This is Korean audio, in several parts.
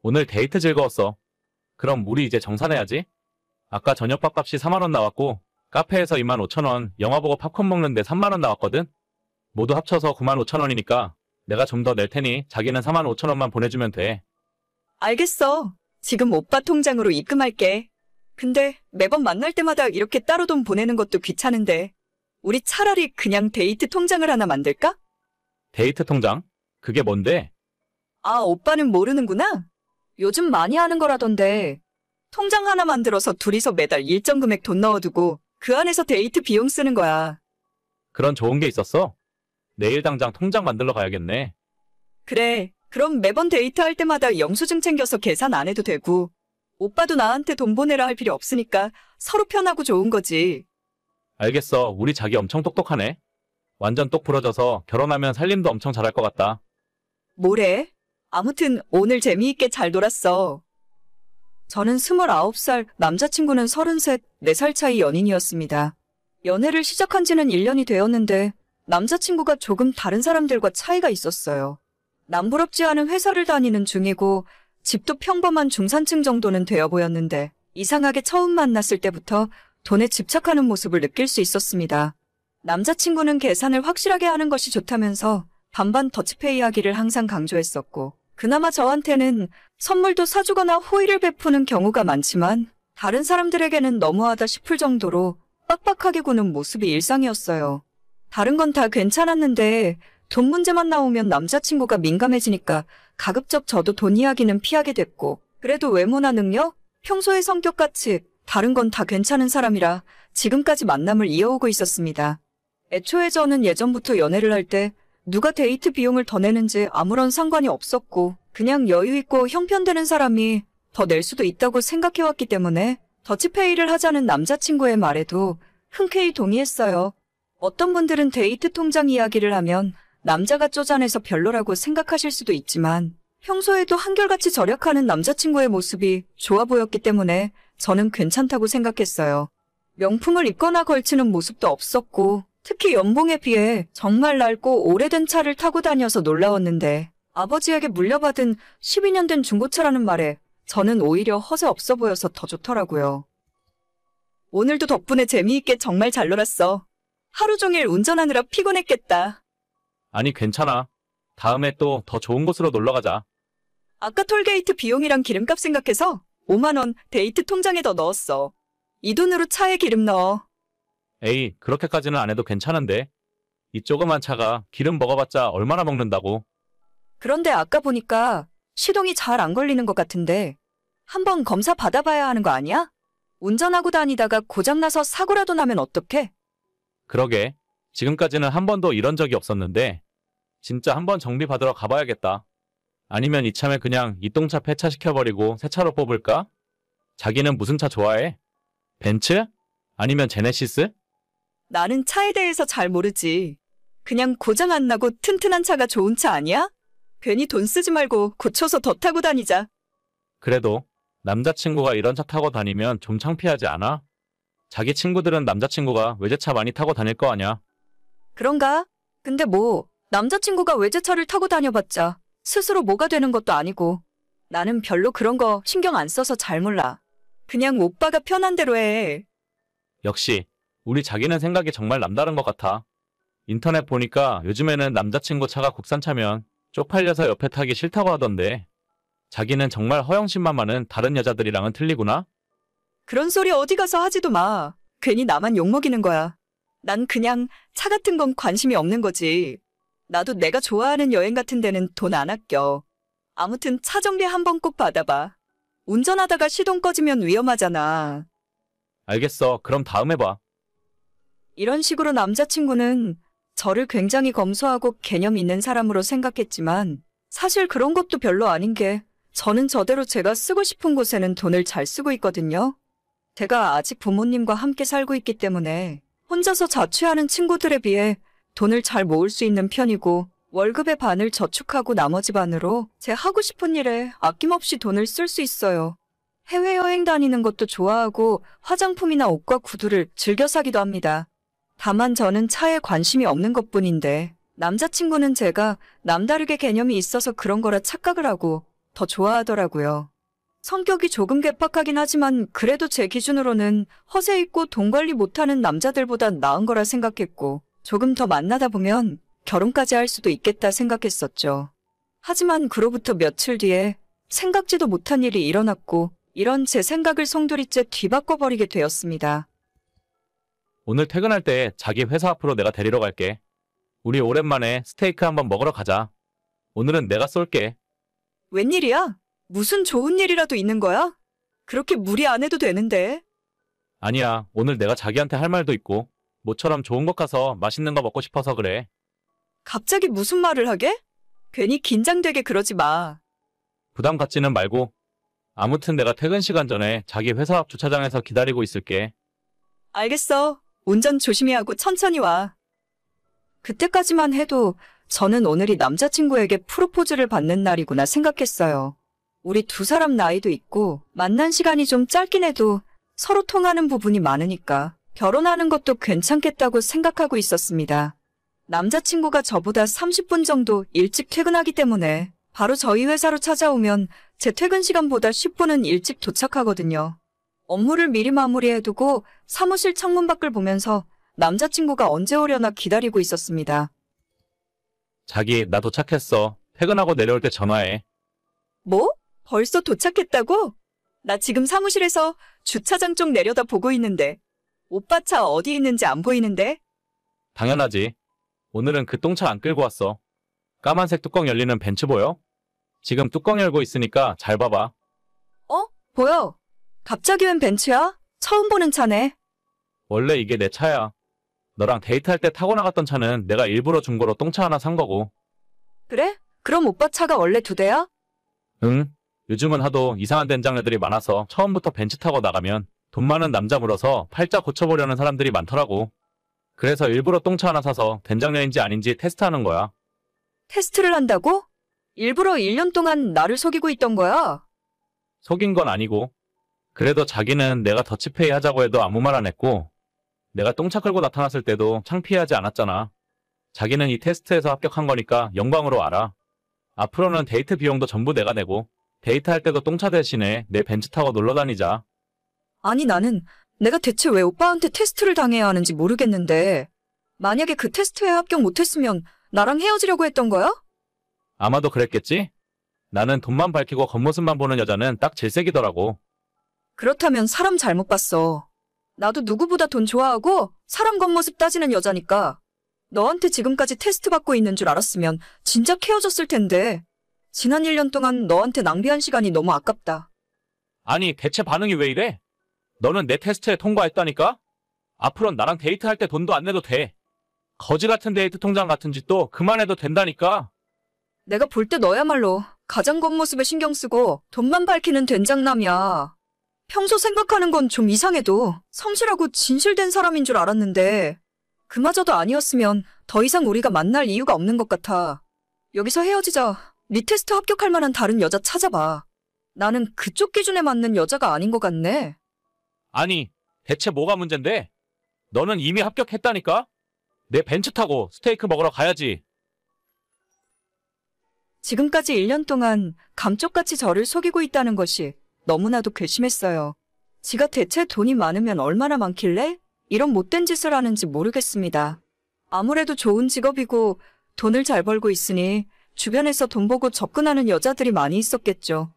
오늘 데이트 즐거웠어. 그럼 우리 이제 정산해야지. 아까 저녁밥 값이 4만 원 나왔고 카페에서 2만 5천 원, 영화 보고 팝콘 먹는데 3만 원 나왔거든. 모두 합쳐서 9만 5천 원이니까 내가 좀 더 낼 테니 자기는 4만 5천 원만 보내주면 돼. 알겠어. 지금 오빠 통장으로 입금할게. 근데 매번 만날 때마다 이렇게 따로 돈 보내는 것도 귀찮은데 우리 차라리 그냥 데이트 통장을 하나 만들까? 데이트 통장? 그게 뭔데? 아, 오빠는 모르는구나. 요즘 많이 하는 거라던데. 통장 하나 만들어서 둘이서 매달 일정 금액 돈 넣어두고 그 안에서 데이트 비용 쓰는 거야. 그런 좋은 게 있었어? 내일 당장 통장 만들러 가야겠네. 그래. 그럼 매번 데이트할 때마다 영수증 챙겨서 계산 안 해도 되고 오빠도 나한테 돈 보내라 할 필요 없으니까 서로 편하고 좋은 거지. 알겠어. 우리 자기 엄청 똑똑하네. 완전 똑 부러져서 결혼하면 살림도 엄청 잘할 것 같다. 뭐래? 아무튼 오늘 재미있게 잘 놀았어. 저는 29살, 남자친구는 33, 4살 차이 연인이었습니다. 연애를 시작한 지는 1년이 되었는데 남자친구가 조금 다른 사람들과 차이가 있었어요. 남부럽지 않은 회사를 다니는 중이고 집도 평범한 중산층 정도는 되어 보였는데 이상하게 처음 만났을 때부터 돈에 집착하는 모습을 느낄 수 있었습니다. 남자친구는 계산을 확실하게 하는 것이 좋다면서 반반 더치페이 하기를 항상 강조했었고 그나마 저한테는 선물도 사주거나 호의를 베푸는 경우가 많지만 다른 사람들에게는 너무하다 싶을 정도로 빡빡하게 구는 모습이 일상이었어요. 다른 건 다 괜찮았는데 돈 문제만 나오면 남자친구가 민감해지니까 가급적 저도 돈 이야기는 피하게 됐고 그래도 외모나 능력, 평소의 성격같이 다른 건 다 괜찮은 사람이라 지금까지 만남을 이어오고 있었습니다. 애초에 저는 예전부터 연애를 할 때 누가 데이트 비용을 더 내는지 아무런 상관이 없었고 그냥 여유 있고 형편되는 사람이 더 낼 수도 있다고 생각해왔기 때문에 더치페이를 하자는 남자친구의 말에도 흔쾌히 동의했어요. 어떤 분들은 데이트 통장 이야기를 하면 남자가 쪼잔해서 별로라고 생각하실 수도 있지만 평소에도 한결같이 절약하는 남자친구의 모습이 좋아 보였기 때문에 저는 괜찮다고 생각했어요. 명품을 입거나 걸치는 모습도 없었고 특히 연봉에 비해 정말 낡고 오래된 차를 타고 다녀서 놀라웠는데 아버지에게 물려받은 12년 된 중고차라는 말에 저는 오히려 허세 없어 보여서 더 좋더라고요. 오늘도 덕분에 재미있게 정말 잘 놀았어. 하루 종일 운전하느라 피곤했겠다. 아니 괜찮아. 다음에 또 더 좋은 곳으로 놀러 가자. 아까 톨게이트 비용이랑 기름값 생각해서 5만 원 데이트 통장에 더 넣었어. 이 돈으로 차에 기름 넣어. 에이, 그렇게까지는 안 해도 괜찮은데. 이 조그만 차가 기름 먹어봤자 얼마나 먹는다고. 그런데 아까 보니까 시동이 잘 안 걸리는 것 같은데 한번 검사 받아봐야 하는 거 아니야? 운전하고 다니다가 고장나서 사고라도 나면 어떡해? 그러게. 지금까지는 한 번도 이런 적이 없었는데 진짜 한번 정비 받으러 가봐야겠다. 아니면 이참에 그냥 이똥차 폐차시켜버리고 새 차로 뽑을까? 자기는 무슨 차 좋아해? 벤츠? 아니면 제네시스? 나는 차에 대해서 잘 모르지. 그냥 고장 안 나고 튼튼한 차가 좋은 차 아니야? 괜히 돈 쓰지 말고 고쳐서 더 타고 다니자. 그래도 남자친구가 이런 차 타고 다니면 좀 창피하지 않아? 자기 친구들은 남자친구가 외제차 많이 타고 다닐 거 아냐? 그런가? 근데 뭐 남자친구가 외제차를 타고 다녀봤자 스스로 뭐가 되는 것도 아니고 나는 별로 그런 거 신경 안 써서 잘 몰라. 그냥 오빠가 편한 대로 해. 역시 우리 자기는 생각이 정말 남다른 것 같아. 인터넷 보니까 요즘에는 남자친구 차가 국산차면 쪽팔려서 옆에 타기 싫다고 하던데 자기는 정말 허영심만 많은 다른 여자들이랑은 틀리구나? 그런 소리 어디 가서 하지도 마. 괜히 나만 욕먹이는 거야. 난 그냥 차 같은 건 관심이 없는 거지. 나도 내가 좋아하는 여행 같은 데는 돈 안 아껴. 아무튼 차 정비 한번 꼭 받아봐. 운전하다가 시동 꺼지면 위험하잖아. 알겠어. 그럼 다음에 봐. 이런 식으로 남자친구는 저를 굉장히 검소하고 개념 있는 사람으로 생각했지만 사실 그런 것도 별로 아닌 게 저는 저대로 제가 쓰고 싶은 곳에는 돈을 잘 쓰고 있거든요. 제가 아직 부모님과 함께 살고 있기 때문에 혼자서 자취하는 친구들에 비해 돈을 잘 모을 수 있는 편이고 월급의 반을 저축하고 나머지 반으로 제 하고 싶은 일에 아낌없이 돈을 쓸 수 있어요. 해외여행 다니는 것도 좋아하고 화장품이나 옷과 구두를 즐겨 사기도 합니다. 다만 저는 차에 관심이 없는 것뿐인데 남자친구는 제가 남다르게 개념이 있어서 그런 거라 착각을 하고 더 좋아하더라고요. 성격이 조금 괴팍하긴 하지만 그래도 제 기준으로는 허세 있고 돈 관리 못하는 남자들보단 나은 거라 생각했고 조금 더 만나다 보면 결혼까지 할 수도 있겠다 생각했었죠. 하지만 그로부터 며칠 뒤에 생각지도 못한 일이 일어났고 이런 제 생각을 송두리째 뒤바꿔버리게 되었습니다. 오늘 퇴근할 때 자기 회사 앞으로 내가 데리러 갈게. 우리 오랜만에 스테이크 한번 먹으러 가자. 오늘은 내가 쏠게. 웬일이야? 무슨 좋은 일이라도 있는 거야? 그렇게 무리 안 해도 되는데. 아니야, 오늘 내가 자기한테 할 말도 있고 모처럼 좋은 곳 가서 맛있는 거 먹고 싶어서 그래. 갑자기 무슨 말을 하게? 괜히 긴장되게 그러지 마. 부담 갖지는 말고. 아무튼 내가 퇴근 시간 전에 자기 회사 앞 주차장에서 기다리고 있을게. 알겠어. 운전 조심히 하고 천천히 와. 그때까지만 해도 저는 오늘이 남자친구에게 프로포즈를 받는 날이구나 생각했어요. 우리 두 사람 나이도 있고 만난 시간이 좀 짧긴 해도 서로 통하는 부분이 많으니까 결혼하는 것도 괜찮겠다고 생각하고 있었습니다. 남자친구가 저보다 30분 정도 일찍 퇴근하기 때문에 바로 저희 회사로 찾아오면 제 퇴근 시간보다 10분은 일찍 도착하거든요. 업무를 미리 마무리해두고 사무실 창문 밖을 보면서 남자친구가 언제 오려나 기다리고 있었습니다. 자기, 나 도착했어. 퇴근하고 내려올 때 전화해. 뭐? 벌써 도착했다고? 나 지금 사무실에서 주차장 쪽 내려다 보고 있는데 오빠 차 어디 있는지 안 보이는데? 당연하지. 오늘은 그 똥차 안 끌고 왔어. 까만색 뚜껑 열리는 벤츠 보여? 지금 뚜껑 열고 있으니까 잘 봐봐. 보여. 갑자기 웬 벤츠야? 처음 보는 차네. 원래 이게 내 차야. 너랑 데이트할 때 타고 나갔던 차는 내가 일부러 중고로 똥차 하나 산 거고. 그래? 그럼 오빠 차가 원래 2대야? 응. 요즘은 하도 이상한 된장녀들이 많아서 처음부터 벤츠 타고 나가면 돈 많은 남자 물어서 팔자 고쳐보려는 사람들이 많더라고. 그래서 일부러 똥차 하나 사서 된장녀인지 아닌지 테스트하는 거야. 테스트를 한다고? 일부러 1년 동안 나를 속이고 있던 거야? 속인 건 아니고. 그래도 자기는 내가 더치페이 하자고 해도 아무 말 안 했고 내가 똥차 끌고 나타났을 때도 창피하지 않았잖아. 자기는 이 테스트에서 합격한 거니까 영광으로 알아. 앞으로는 데이트 비용도 전부 내가 내고 데이트할 때도 똥차 대신에 내 벤츠 타고 놀러 다니자. 아니 나는 내가 대체 왜 오빠한테 테스트를 당해야 하는지 모르겠는데 만약에 그 테스트에 합격 못했으면 나랑 헤어지려고 했던 거야? 아마도 그랬겠지? 나는 돈만 밝히고 겉모습만 보는 여자는 딱 질색이더라고. 그렇다면 사람 잘못 봤어. 나도 누구보다 돈 좋아하고 사람 겉모습 따지는 여자니까. 너한테 지금까지 테스트 받고 있는 줄 알았으면 진작 헤어졌을 텐데. 지난 1년 동안 너한테 낭비한 시간이 너무 아깝다. 아니, 대체 반응이 왜 이래? 너는 내 테스트에 통과했다니까? 앞으로는 나랑 데이트할 때 돈도 안 내도 돼. 거지 같은 데이트 통장 같은 짓도 그만해도 된다니까. 내가 볼 때 너야말로 가장 겉모습에 신경 쓰고 돈만 밝히는 된장남이야. 평소 생각하는 건 좀 이상해도 성실하고 진실된 사람인 줄 알았는데 그마저도 아니었으면 더 이상 우리가 만날 이유가 없는 것 같아. 여기서 헤어지자. 네 테스트 합격할 만한 다른 여자 찾아봐. 나는 그쪽 기준에 맞는 여자가 아닌 것 같네. 아니, 대체 뭐가 문젠데? 너는 이미 합격했다니까? 내 벤츠 타고 스테이크 먹으러 가야지. 지금까지 1년 동안 감쪽같이 저를 속이고 있다는 것이 너무나도 괘씸했어요. 지가 대체 돈이 많으면 얼마나 많길래 이런 못된 짓을 하는지 모르겠습니다. 아무래도 좋은 직업이고 돈을 잘 벌고 있으니 주변에서 돈 보고 접근하는 여자들이 많이 있었겠죠.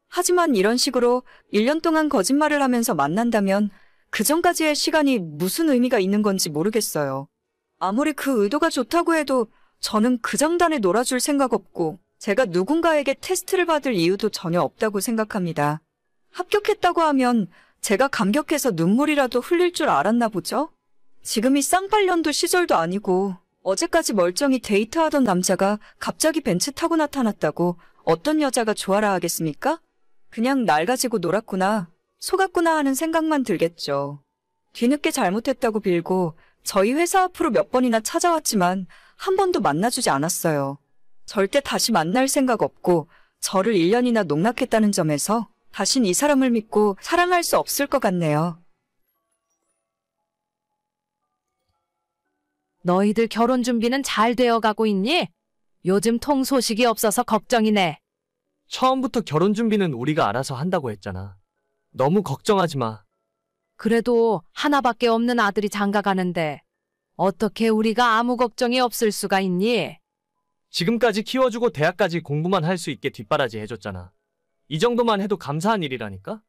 하지만 이런 식으로 1년 동안 거짓말을 하면서 만난다면 그 전까지의 시간이 무슨 의미가 있는 건지 모르겠어요. 아무리 그 의도가 좋다고 해도 저는 그 장단에 놀아줄 생각 없고 제가 누군가에게 테스트를 받을 이유도 전혀 없다고 생각합니다. 합격했다고 하면 제가 감격해서 눈물이라도 흘릴 줄 알았나 보죠? 지금이 쌍팔년도 시절도 아니고 어제까지 멀쩡히 데이트하던 남자가 갑자기 벤츠 타고 나타났다고 어떤 여자가 좋아라 하겠습니까? 그냥 날 가지고 놀았구나, 속았구나 하는 생각만 들겠죠. 뒤늦게 잘못했다고 빌고 저희 회사 앞으로 몇 번이나 찾아왔지만 한 번도 만나주지 않았어요. 절대 다시 만날 생각 없고 저를 1년이나 농락했다는 점에서 다신 이 사람을 믿고 사랑할 수 없을 것 같네요. 너희들 결혼 준비는 잘 되어 가고 있니? 요즘 통 소식이 없어서 걱정이네. 처음부터 결혼 준비는 우리가 알아서 한다고 했잖아. 너무 걱정하지 마. 그래도 하나밖에 없는 아들이 장가 가는데 어떻게 우리가 아무 걱정이 없을 수가 있니? 지금까지 키워주고 대학까지 공부만 할 수 있게 뒷바라지 해줬잖아. 이 정도만 해도 감사한 일이라니까?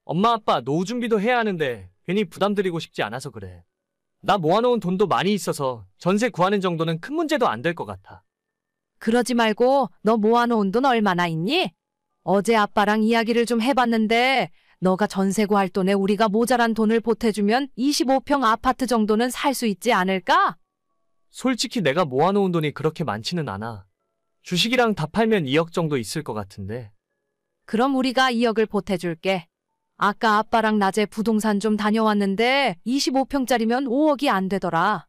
엄마 아빠 노후 준비도 해야 하는데 괜히 부담드리고 싶지 않아서 그래. 나 모아놓은 돈도 많이 있어서 전세 구하는 정도는 큰 문제도 안 될 것 같아. 그러지 말고 너 모아놓은 돈 얼마나 있니? 어제 아빠랑 이야기를 좀 해봤는데 너가 전세 구할 돈에 우리가 모자란 돈을 보태주면 25평 아파트 정도는 살 수 있지 않을까? 솔직히 내가 모아놓은 돈이 그렇게 많지는 않아. 주식이랑 다 팔면 2억 정도 있을 것 같은데. 그럼 우리가 2억을 보태줄게. 아까 아빠랑 낮에 부동산 좀 다녀왔는데 25평짜리면 5억이 안 되더라.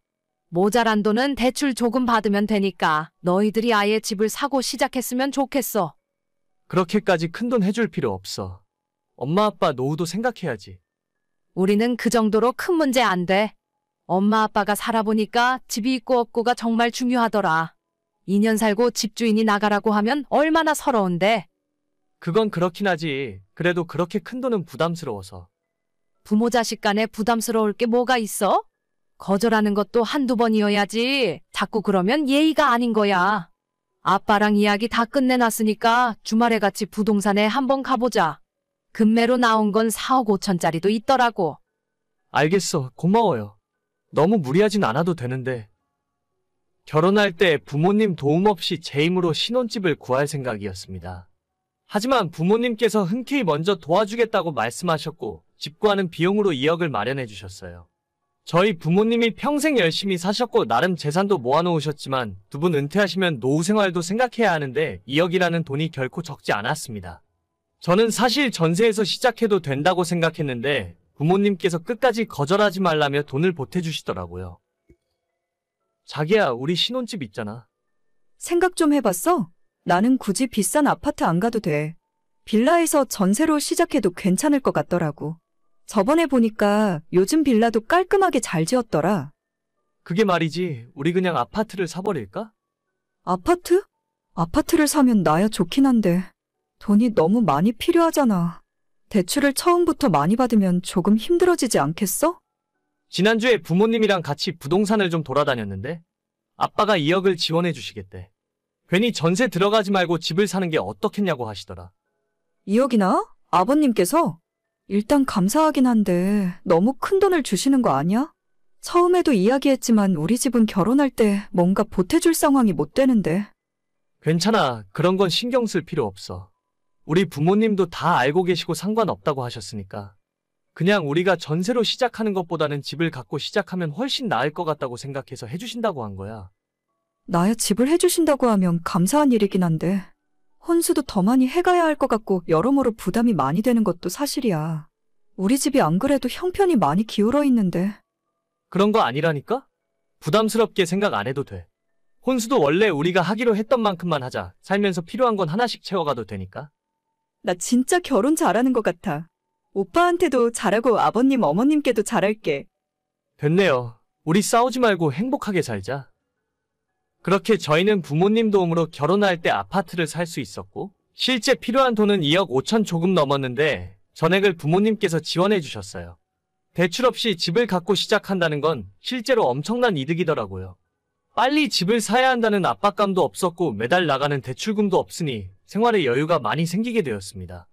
모자란 돈은 대출 조금 받으면 되니까 너희들이 아예 집을 사고 시작했으면 좋겠어. 그렇게까지 큰돈 해줄 필요 없어. 엄마 아빠 노후도 생각해야지. 우리는 그 정도로 큰 문제 안 돼. 엄마 아빠가 살아보니까 집이 있고 없고가 정말 중요하더라. 2년 살고 집주인이 나가라고 하면 얼마나 서러운데. 그건 그렇긴 하지. 그래도 그렇게 큰 돈은 부담스러워서. 부모 자식 간에 부담스러울 게 뭐가 있어? 거절하는 것도 한두 번이어야지. 자꾸 그러면 예의가 아닌 거야. 아빠랑 이야기 다 끝내놨으니까 주말에 같이 부동산에 한번 가보자. 금매로 나온 건 4억 5천짜리도 있더라고. 알겠어. 고마워요. 너무 무리하진 않아도 되는데. 결혼할 때 부모님 도움 없이 제 힘으로 신혼집을 구할 생각이었습니다. 하지만 부모님께서 흔쾌히 먼저 도와주겠다고 말씀하셨고 집 구하는 비용으로 2억을 마련해 주셨어요. 저희 부모님이 평생 열심히 사셨고 나름 재산도 모아놓으셨지만 두 분 은퇴하시면 노후 생활도 생각해야 하는데 2억이라는 돈이 결코 적지 않았습니다. 저는 사실 전세에서 시작해도 된다고 생각했는데 부모님께서 끝까지 거절하지 말라며 돈을 보태주시더라고요. 자기야, 우리 신혼집 있잖아. 생각 좀 해봤어? 나는 굳이 비싼 아파트 안 가도 돼. 빌라에서 전세로 시작해도 괜찮을 것 같더라고. 저번에 보니까 요즘 빌라도 깔끔하게 잘 지었더라. 그게 말이지, 우리 그냥 아파트를 사버릴까? 아파트? 아파트를 사면 나야 좋긴 한데 돈이 너무 많이 필요하잖아. 대출을 처음부터 많이 받으면 조금 힘들어지지 않겠어? 지난주에 부모님이랑 같이 부동산을 좀 돌아다녔는데 아빠가 2억을 지원해 주시겠대. 괜히 전세 들어가지 말고 집을 사는 게 어떻겠냐고 하시더라. 2억이나? 아버님께서? 일단 감사하긴 한데 너무 큰 돈을 주시는 거 아니야? 처음에도 이야기했지만 우리 집은 결혼할 때 뭔가 보태줄 상황이 못 되는데. 괜찮아. 그런 건 신경 쓸 필요 없어. 우리 부모님도 다 알고 계시고 상관없다고 하셨으니까. 그냥 우리가 전세로 시작하는 것보다는 집을 갖고 시작하면 훨씬 나을 것 같다고 생각해서 해주신다고 한 거야. 나야 집을 해주신다고 하면 감사한 일이긴 한데 혼수도 더 많이 해가야 할 것 같고 여러모로 부담이 많이 되는 것도 사실이야. 우리 집이 안 그래도 형편이 많이 기울어 있는데. 그런 거 아니라니까? 부담스럽게 생각 안 해도 돼. 혼수도 원래 우리가 하기로 했던 만큼만 하자. 살면서 필요한 건 하나씩 채워가도 되니까. 나 진짜 결혼 잘하는 것 같아. 오빠한테도 잘하고 아버님 어머님께도 잘할게. 됐네요. 우리 싸우지 말고 행복하게 살자. 그렇게 저희는 부모님 도움으로 결혼할 때 아파트를 살 수 있었고 실제 필요한 돈은 2억 5천 조금 넘었는데 전액을 부모님께서 지원해 주셨어요. 대출 없이 집을 갖고 시작한다는 건 실제로 엄청난 이득이더라고요. 빨리 집을 사야 한다는 압박감도 없었고 매달 나가는 대출금도 없으니 생활에 여유가 많이 생기게 되었습니다.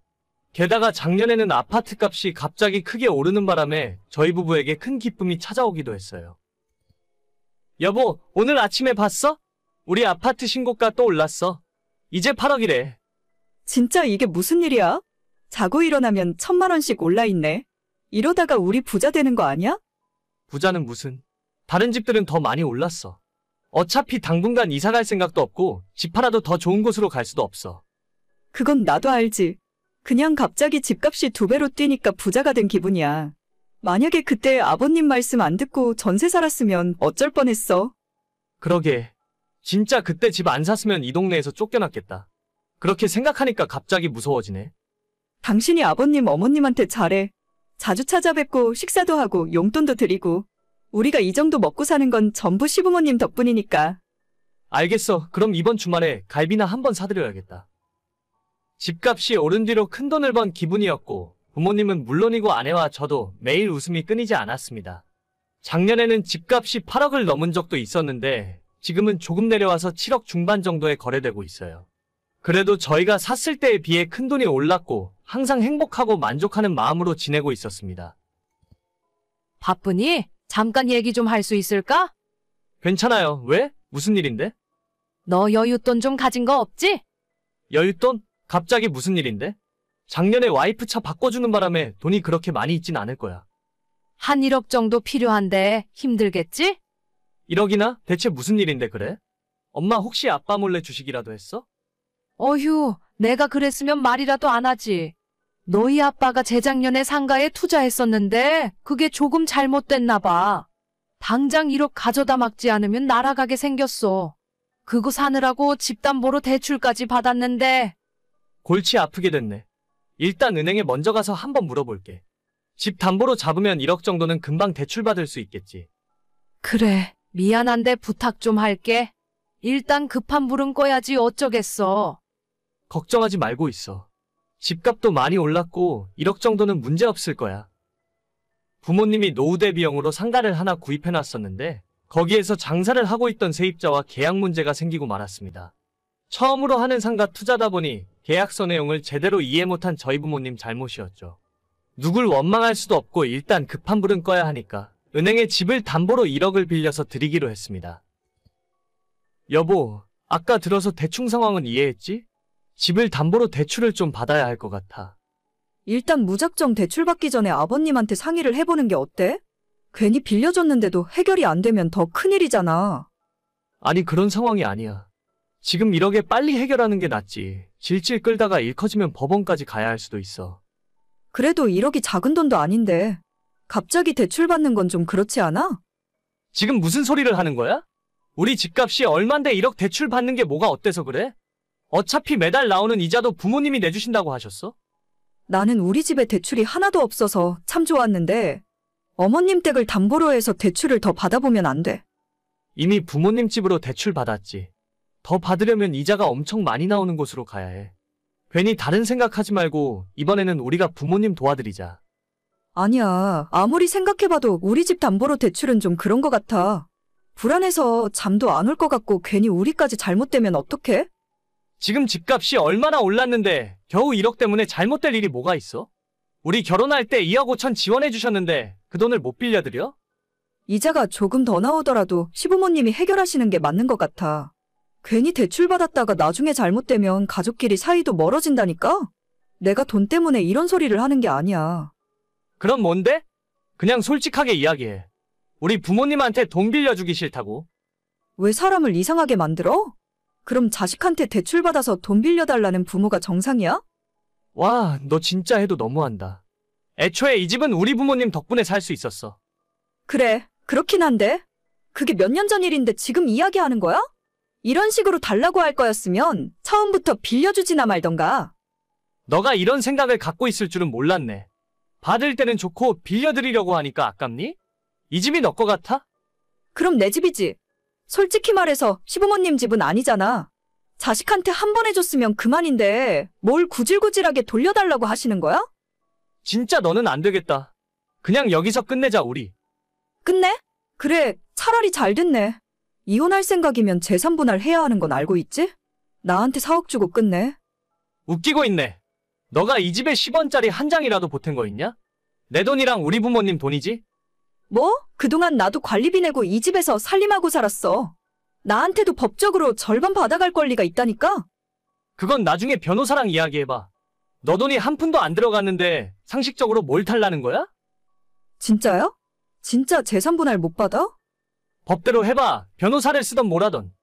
게다가 작년에는 아파트 값이 갑자기 크게 오르는 바람에 저희 부부에게 큰 기쁨이 찾아오기도 했어요. 여보, 오늘 아침에 봤어? 우리 아파트 신고가 또 올랐어. 이제 8억이래. 진짜 이게 무슨 일이야? 자고 일어나면 1,000만 원씩 올라있네. 이러다가 우리 부자 되는 거 아니야? 부자는 무슨. 다른 집들은 더 많이 올랐어. 어차피 당분간 이사 갈 생각도 없고 집 팔아도 더 좋은 곳으로 갈 수도 없어. 그건 나도 알지. 그냥 갑자기 집값이 2배로 뛰니까 부자가 된 기분이야. 만약에 그때 아버님 말씀 안 듣고 전세 살았으면 어쩔 뻔했어. 그러게. 진짜 그때 집 안 샀으면 이 동네에서 쫓겨났겠다. 그렇게 생각하니까 갑자기 무서워지네. 당신이 아버님 어머님한테 잘해. 자주 찾아뵙고 식사도 하고 용돈도 드리고. 우리가 이 정도 먹고 사는 건 전부 시부모님 덕분이니까. 알겠어. 그럼 이번 주말에 갈비나 한번 사드려야겠다. 집값이 오른 뒤로 큰돈을 번 기분이었고 부모님은 물론이고 아내와 저도 매일 웃음이 끊이지 않았습니다. 작년에는 집값이 8억을 넘은 적도 있었는데 지금은 조금 내려와서 7억 중반 정도에 거래되고 있어요. 그래도 저희가 샀을 때에 비해 큰돈이 올랐고 항상 행복하고 만족하는 마음으로 지내고 있었습니다. 바쁘니? 잠깐 얘기 좀 할 수 있을까? 괜찮아요. 왜? 무슨 일인데? 너 여윳돈 좀 가진 거 없지? 여윳돈? 갑자기 무슨 일인데? 작년에 와이프 차 바꿔주는 바람에 돈이 그렇게 많이 있진 않을 거야. 한 1억 정도 필요한데 힘들겠지? 1억이나? 대체 무슨 일인데 그래? 엄마 혹시 아빠 몰래 주식이라도 했어? 어휴, 내가 그랬으면 말이라도 안 하지. 너희 아빠가 재작년에 상가에 투자했었는데 그게 조금 잘못됐나 봐. 당장 1억 가져다 막지 않으면 날아가게 생겼어. 그거 사느라고 집담보로 대출까지 받았는데. 골치 아프게 됐네. 일단 은행에 먼저 가서 한번 물어볼게. 집 담보로 잡으면 1억 정도는 금방 대출받을 수 있겠지. 그래, 미안한데 부탁 좀 할게. 일단 급한 불은 꺼야지 어쩌겠어. 걱정하지 말고 있어. 집값도 많이 올랐고 1억 정도는 문제 없을 거야. 부모님이 노후 대비용으로 상가를 하나 구입해놨었는데 거기에서 장사를 하고 있던 세입자와 계약 문제가 생기고 말았습니다. 처음으로 하는 상가 투자다 보니 계약서 내용을 제대로 이해 못한 저희 부모님 잘못이었죠. 누굴 원망할 수도 없고 일단 급한 불은 꺼야 하니까 은행에 집을 담보로 1억을 빌려서 드리기로 했습니다. 여보, 아까 들어서 대충 상황은 이해했지? 집을 담보로 대출을 좀 받아야 할 것 같아. 일단 무작정 대출 받기 전에 아버님한테 상의를 해보는 게 어때? 괜히 빌려줬는데도 해결이 안 되면 더 큰일이잖아. 아니 그런 상황이 아니야. 지금 1억에 빨리 해결하는 게 낫지. 질질 끌다가 일 커지면 법원까지 가야 할 수도 있어. 그래도 1억이 작은 돈도 아닌데 갑자기 대출 받는 건 좀 그렇지 않아? 지금 무슨 소리를 하는 거야? 우리 집값이 얼만데 1억 대출 받는 게 뭐가 어때서 그래? 어차피 매달 나오는 이자도 부모님이 내주신다고 하셨어? 나는 우리 집에 대출이 하나도 없어서 참 좋았는데 어머님 댁을 담보로 해서 대출을 더 받아보면 안 돼. 이미 부모님 집으로 대출 받았지. 더 받으려면 이자가 엄청 많이 나오는 곳으로 가야 해. 괜히 다른 생각하지 말고 이번에는 우리가 부모님 도와드리자. 아니야. 아무리 생각해봐도 우리 집 담보로 대출은 좀 그런 것 같아. 불안해서 잠도 안 올 것 같고 괜히 우리까지 잘못되면 어떡해? 지금 집값이 얼마나 올랐는데 겨우 1억 때문에 잘못될 일이 뭐가 있어? 우리 결혼할 때 2억 5천 지원해 주셨는데 그 돈을 못 빌려드려? 이자가 조금 더 나오더라도 시부모님이 해결하시는 게 맞는 것 같아. 괜히 대출 받았다가 나중에 잘못되면 가족끼리 사이도 멀어진다니까? 내가 돈 때문에 이런 소리를 하는 게 아니야. 그럼 뭔데? 그냥 솔직하게 이야기해. 우리 부모님한테 돈 빌려주기 싫다고. 왜 사람을 이상하게 만들어? 그럼 자식한테 대출 받아서 돈 빌려달라는 부모가 정상이야? 와, 너 진짜 해도 너무한다. 애초에 이 집은 우리 부모님 덕분에 살 수 있었어. 그래, 그렇긴 한데. 그게 몇 년 전 일인데 지금 이야기하는 거야? 이런 식으로 달라고 할 거였으면 처음부터 빌려주지나 말던가. 너가 이런 생각을 갖고 있을 줄은 몰랐네. 받을 때는 좋고 빌려드리려고 하니까 아깝니? 이 집이 너 거 같아? 그럼 내 집이지. 솔직히 말해서 시부모님 집은 아니잖아. 자식한테 한 번 해줬으면 그만인데 뭘 구질구질하게 돌려달라고 하시는 거야? 진짜 너는 안 되겠다. 그냥 여기서 끝내자 우리. 끝내? 그래, 차라리 잘 됐네. 이혼할 생각이면 재산 분할해야 하는 건 알고 있지? 나한테 4억 주고 끝내. 웃기고 있네. 너가 이 집에 10원짜리 한 장이라도 보탠 거 있냐? 내 돈이랑 우리 부모님 돈이지? 뭐? 그동안 나도 관리비 내고 이 집에서 살림하고 살았어. 나한테도 법적으로 절반 받아갈 권리가 있다니까? 그건 나중에 변호사랑 이야기해봐. 너 돈이 한 푼도 안 들어갔는데 상식적으로 뭘 탈라는 거야? 진짜야? 진짜 재산 분할 못 받아? 법대로 해봐. 변호사를 쓰던 뭐라던.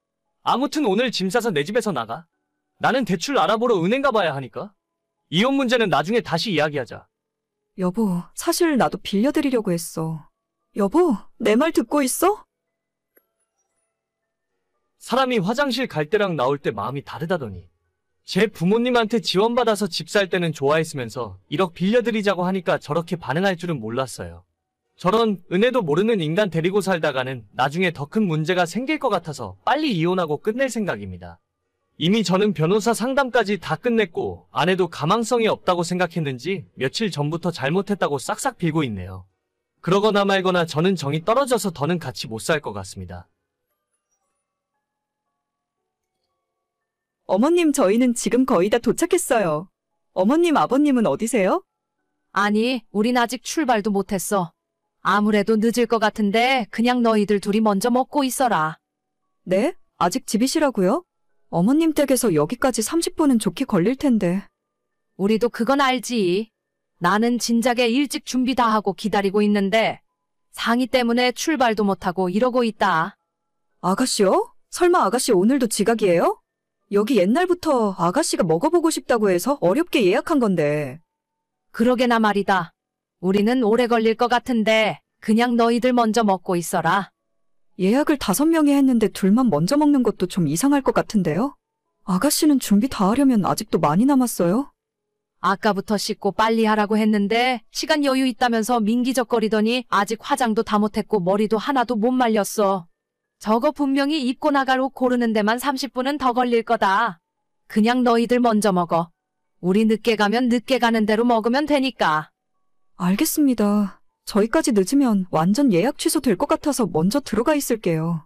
아무튼 오늘 짐 싸서 내 집에서 나가. 나는 대출 알아보러 은행 가봐야 하니까. 이혼 문제는 나중에 다시 이야기하자. 여보, 사실 나도 빌려드리려고 했어. 여보, 내 말 듣고 있어? 사람이 화장실 갈 때랑 나올 때 마음이 다르다더니. 제 부모님한테 지원받아서 집 살 때는 좋아했으면서 1억 빌려드리자고 하니까 저렇게 반응할 줄은 몰랐어요. 저런 은혜도 모르는 인간 데리고 살다가는 나중에 더 큰 문제가 생길 것 같아서 빨리 이혼하고 끝낼 생각입니다. 이미 저는 변호사 상담까지 다 끝냈고 아내도 가망성이 없다고 생각했는지 며칠 전부터 잘못했다고 싹싹 빌고 있네요. 그러거나 말거나 저는 정이 떨어져서 더는 같이 못 살 것 같습니다. 어머님, 저희는 지금 거의 다 도착했어요. 어머님, 아버님은 어디세요? 아니, 우린 아직 출발도 못했어. 아무래도 늦을 것 같은데 그냥 너희들 둘이 먼저 먹고 있어라. 네? 아직 집이시라고요? 어머님 댁에서 여기까지 30분은 좋게 걸릴 텐데. 우리도 그건 알지. 나는 진작에 일찍 준비 다 하고 기다리고 있는데 상의 때문에 출발도 못하고 이러고 있다. 아가씨요? 설마 아가씨 오늘도 지각이에요? 여기 옛날부터 아가씨가 먹어보고 싶다고 해서 어렵게 예약한 건데. 그러게나 말이다. 우리는 오래 걸릴 것 같은데 그냥 너희들 먼저 먹고 있어라. 예약을 5명이 했는데 둘만 먼저 먹는 것도 좀 이상할 것 같은데요? 아가씨는 준비 다 하려면 아직도 많이 남았어요? 아까부터 씻고 빨리 하라고 했는데 시간 여유 있다면서 민기적거리더니 아직 화장도 다 못했고 머리도 하나도 못 말렸어. 저거 분명히 입고 나갈 옷 고르는 데만 30분은 더 걸릴 거다. 그냥 너희들 먼저 먹어. 우리 늦게 가면 늦게 가는 대로 먹으면 되니까. 알겠습니다. 저희까지 늦으면 완전 예약 취소될 것 같아서 먼저 들어가 있을게요.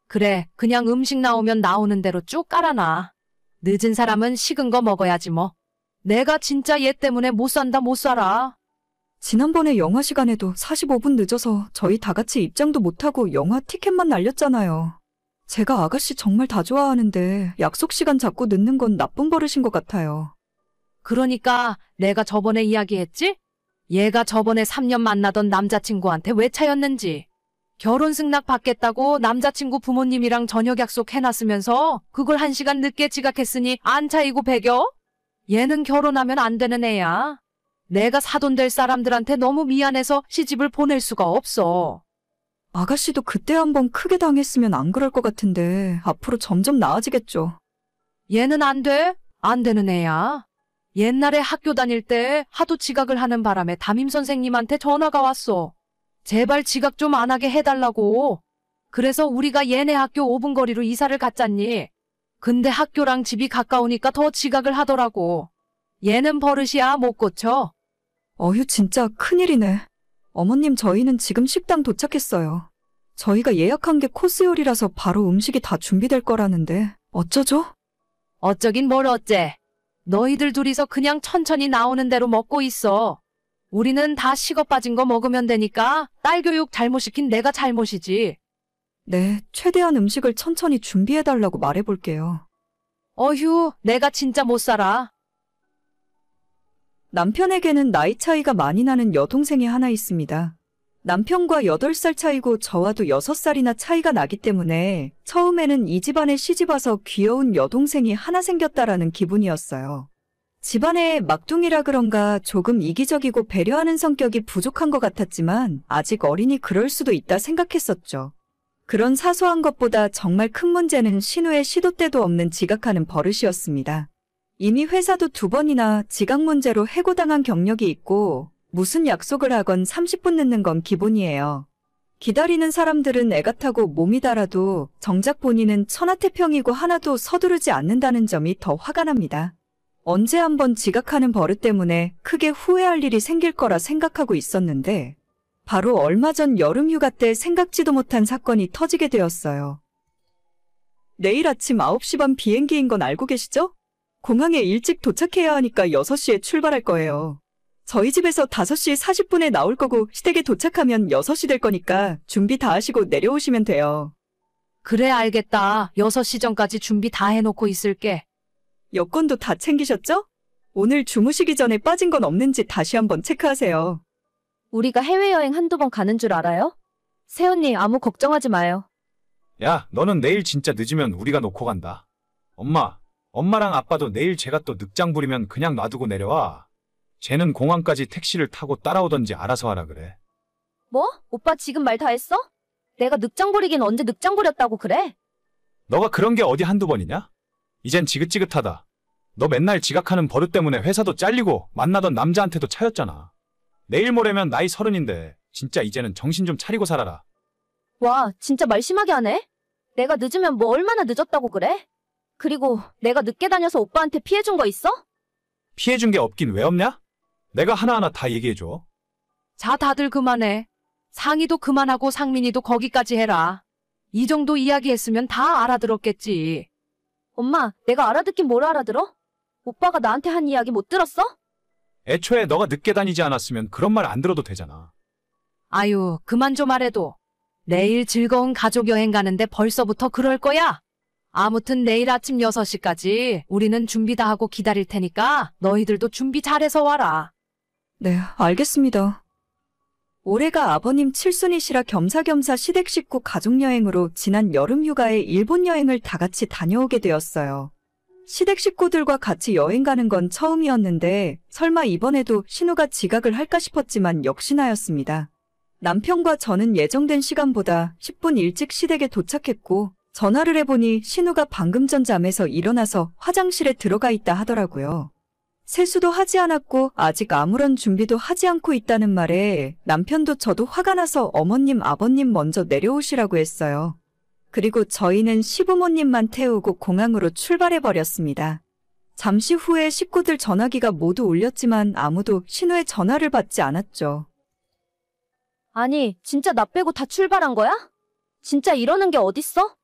그래, 그냥 음식 나오면 나오는 대로 쭉 깔아놔. 늦은 사람은 식은 거 먹어야지 뭐. 내가 진짜 얘 때문에 못 산다 못 살아. 지난번에 영화 시간에도 45분 늦어서 저희 다 같이 입장도 못하고 영화 티켓만 날렸잖아요. 제가 아가씨 정말 다 좋아하는데 약속 시간 잡고 늦는 건 나쁜 버릇인 것 같아요. 그러니까 내가 저번에 이야기했지? 얘가 저번에 3년 만나던 남자친구한테 왜 차였는지. 결혼 승낙 받겠다고 남자친구 부모님이랑 저녁 약속 해놨으면서 그걸 1시간 늦게 지각했으니 안 차이고 배겨? 얘는 결혼하면 안 되는 애야. 내가 사돈 될 사람들한테 너무 미안해서 시집을 보낼 수가 없어. 아가씨도 그때 한번 크게 당했으면 안 그럴 것 같은데 앞으로 점점 나아지겠죠. 얘는 안 돼? 안 되는 애야. 옛날에 학교 다닐 때 하도 지각을 하는 바람에 담임 선생님한테 전화가 왔어. 제발 지각 좀 안 하게 해달라고. 그래서 우리가 얘네 학교 5분 거리로 이사를 갔잖니. 근데 학교랑 집이 가까우니까 더 지각을 하더라고. 얘는 버릇이야 못 고쳐. 어휴, 진짜 큰일이네. 어머님, 저희는 지금 식당 도착했어요. 저희가 예약한 게 코스 요리라서 바로 음식이 다 준비될 거라는데 어쩌죠? 어쩌긴 뭘 어째. 너희들 둘이서 그냥 천천히 나오는 대로 먹고 있어. 우리는 다 식어 빠진 거 먹으면 되니까 딸 교육 잘못 시킨 내가 잘못이지. 네, 최대한 음식을 천천히 준비해달라고 말해볼게요. 어휴, 내가 진짜 못 살아. 남편에게는 나이 차이가 많이 나는 여동생이 하나 있습니다. 남편과 8살 차이고 저와도 6살이나 차이가 나기 때문에 처음에는 이 집안에 시집와서 귀여운 여동생이 하나 생겼다라는 기분이었어요. 집안의 막둥이라 그런가 조금 이기적이고 배려하는 성격이 부족한 것 같았지만 아직 어리니 그럴 수도 있다 생각했었죠. 그런 사소한 것보다 정말 큰 문제는 신우의 시도 때도 없는 지각하는 버릇이었습니다. 이미 회사도 2번이나 지각 문제로 해고당한 경력이 있고 무슨 약속을 하건 30분 늦는 건 기본이에요. 기다리는 사람들은 애가 타고 몸이 달아도 정작 본인은 천하태평이고 하나도 서두르지 않는다는 점이 더 화가 납니다. 언제 한번 지각하는 버릇 때문에 크게 후회할 일이 생길 거라 생각하고 있었는데 바로 얼마 전 여름휴가 때 생각지도 못한 사건이 터지게 되었어요. 내일 아침 9시 반 비행기인 건 알고 계시죠? 공항에 일찍 도착해야 하니까 6시에 출발할 거예요. 저희 집에서 5시 40분에 나올 거고 시댁에 도착하면 6시 될 거니까 준비 다 하시고 내려오시면 돼요. 그래 알겠다. 6시 전까지 준비 다 해놓고 있을게. 여권도 다 챙기셨죠? 오늘 주무시기 전에 빠진 건 없는지 다시 한번 체크하세요. 우리가 해외여행 한두 번 가는 줄 알아요? 새언니 아무 걱정하지 마요. 야, 너는 내일 진짜 늦으면 우리가 놓고 간다. 엄마랑 아빠도 내일 제가 또 늑장 부리면 그냥 놔두고 내려와. 쟤는 공항까지 택시를 타고 따라오던지 알아서 하라 그래. 뭐? 오빠 지금 말 다 했어? 내가 늑장 부리긴 언제 늑장 부렸다고 그래? 너가 그런 게 어디 한두 번이냐? 이젠 지긋지긋하다. 너 맨날 지각하는 버릇 때문에 회사도 잘리고 만나던 남자한테도 차였잖아. 내일 모레면 나이 30인데 진짜 이제는 정신 좀 차리고 살아라. 와, 진짜 말 심하게 하네? 내가 늦으면 뭐 얼마나 늦었다고 그래? 그리고 내가 늦게 다녀서 오빠한테 피해준 거 있어? 피해준 게 없긴 왜 없냐? 내가 하나하나 다 얘기해줘. 자, 다들 그만해. 상의도 그만하고 상민이도 거기까지 해라. 이 정도 이야기했으면 다 알아들었겠지. 엄마, 내가 알아듣긴 뭘 알아들어? 오빠가 나한테 한 이야기 못 들었어? 애초에 너가 늦게 다니지 않았으면 그런 말 안 들어도 되잖아. 아유, 그만 좀 말해도. 내일 즐거운 가족 여행 가는데 벌써부터 그럴 거야? 아무튼 내일 아침 6시까지 우리는 준비 다 하고 기다릴 테니까 너희들도 준비 잘해서 와라. 네, 알겠습니다. 올해가 아버님 칠순이시라 겸사겸사 시댁 식구 가족여행으로 지난 여름 휴가에 일본 여행을 다 같이 다녀오게 되었어요. 시댁 식구들과 같이 여행 가는 건 처음이었는데 설마 이번에도 신우가 지각을 할까 싶었지만 역시나였습니다. 남편과 저는 예정된 시간보다 10분 일찍 시댁에 도착했고 전화를 해보니 신우가 방금 전 잠에서 일어나서 화장실에 들어가 있다 하더라고요. 세수도 하지 않았고 아직 아무런 준비도 하지 않고 있다는 말에 남편도 저도 화가 나서 어머님, 아버님 먼저 내려오시라고 했어요. 그리고 저희는 시부모님만 태우고 공항으로 출발해버렸습니다. 잠시 후에 식구들 전화기가 모두 울렸지만 아무도 신우의 전화를 받지 않았죠. 아니, 진짜 나 빼고 다 출발한 거야? 진짜 이러는 게 어딨어?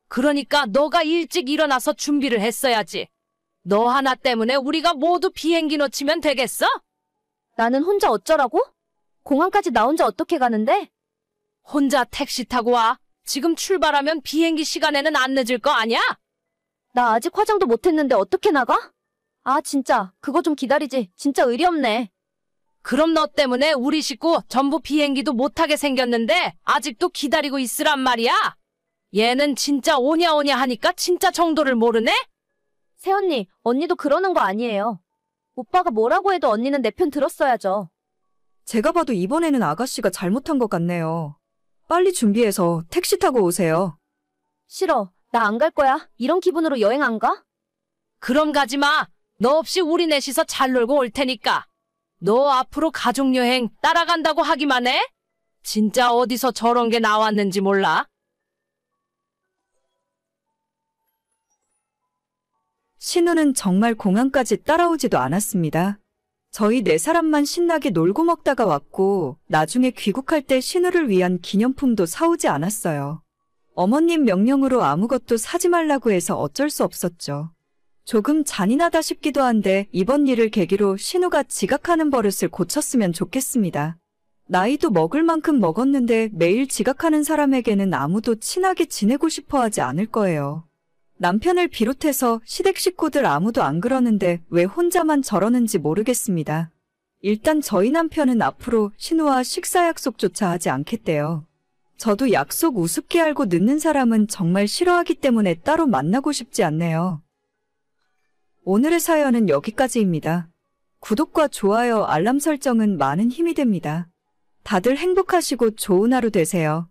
그러니까 너가 일찍 일어나서 준비를 했어야지. 너 하나 때문에 우리가 모두 비행기 놓치면 되겠어? 나는 혼자 어쩌라고? 공항까지 나 혼자 어떻게 가는데? 혼자 택시 타고 와. 지금 출발하면 비행기 시간에는 안 늦을 거 아니야? 나 아직 화장도 못 했는데 어떻게 나가? 아, 진짜. 그거 좀 기다리지. 진짜 의리 없네. 그럼 너 때문에 우리 식구 전부 비행기도 못 타게 생겼는데 아직도 기다리고 있으란 말이야? 얘는 진짜 오냐오냐 하니까 진짜 정도를 모르네? 새언니, 언니도 그러는 거 아니에요. 오빠가 뭐라고 해도 언니는 내 편 들었어야죠. 제가 봐도 이번에는 아가씨가 잘못한 것 같네요. 빨리 준비해서 택시 타고 오세요. 싫어. 나 안 갈 거야. 이런 기분으로 여행 안 가? 그럼 가지 마. 너 없이 우리 넷이서 잘 놀고 올 테니까. 너 앞으로 가족여행 따라간다고 하기만 해? 진짜 어디서 저런 게 나왔는지 몰라. 신우는 정말 공항까지 따라오지도 않았습니다. 저희 4사람만 신나게 놀고 먹다가 왔고 나중에 귀국할 때 신우를 위한 기념품도 사오지 않았어요. 어머님 명령으로 아무것도 사지 말라고 해서 어쩔 수 없었죠. 조금 잔인하다 싶기도 한데 이번 일을 계기로 신우가 지각하는 버릇을 고쳤으면 좋겠습니다. 나이도 먹을 만큼 먹었는데 매일 지각하는 사람에게는 아무도 친하게 지내고 싶어 하지 않을 거예요. 남편을 비롯해서 시댁 식구들 아무도 안 그러는데 왜 혼자만 저러는지 모르겠습니다. 일단 저희 남편은 앞으로 신우와 식사 약속조차 하지 않겠대요. 저도 약속 우습게 알고 늦는 사람은 정말 싫어하기 때문에 따로 만나고 싶지 않네요. 오늘의 사연은 여기까지입니다. 구독과 좋아요, 알람 설정은 많은 힘이 됩니다. 다들 행복하시고 좋은 하루 되세요.